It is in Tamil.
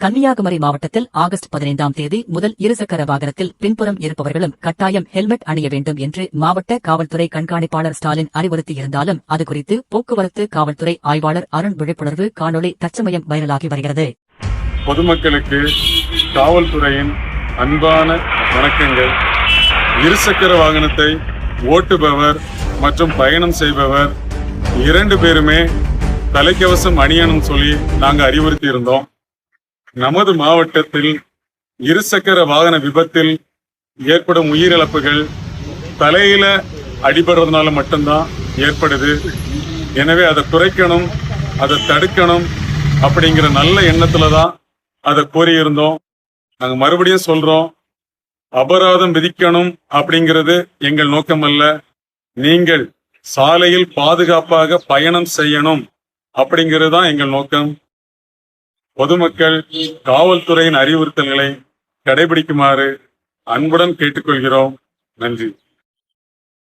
கன்னியாகுமரி மாவட்டத்தில் ஆகஸ்ட் 15ஆம் தேதி முதல் இருசக்கர வாகனத்தில் பின்புறம் இருப்பவர்களும் கட்டாயம் ஹெல்மெட் அணிய வேண்டும் என்று மாவட்ட காவல்துறை கண்காணிப்பாளர் ஸ்டாலின் அறிவுறுத்தியிருந்தாலும் அது குறித்து போக்குவரத்து காவல்துறை ஆய்வாளர் அருண் விழிப்புணர்வு காணொலி தற்சமயம் வைரலாகி வருகிறது. பொதுமக்களுக்கு காவல்துறையின் அன்பான வணக்கங்கள். இருசக்கர வாகனத்தை ஓட்டுபவர் மற்றும் பயணம் செய்பவர் 2 பேருமே தலைக்கவசம் அணியணும் சொல்லி நாங்கள் அறிவுறுத்தி இருந்தோம். நமது மாவட்டத்தில் இருசக்கர வாகன விபத்தில் ஏற்படும் உயிரிழப்புகள் தலையில அடிபடுறதுனால மட்டும்தான் ஏற்படுது. எனவே அதை குறைக்கணும், அதை தடுக்கணும் அப்படிங்கிற நல்ல எண்ணத்துல தான் அதை கோரியிருந்தோம். நாங்கள் மறுபடியும் சொல்றோம், அபராதம் விதிக்கணும் அப்படிங்கிறது எங்கள் நோக்கம் அல்ல. நீங்கள் சாலையில் பாதுகாப்பாக பயணம் செய்யணும் அப்படிங்கிறது தான் எங்கள் நோக்கம். பொதுமக்கள் காவல்துறையின் அறிவுறுத்தல்களை கடைபிடிக்குமாறு அன்புடன் கேட்டுக்கொள்கிறோம். நன்றி.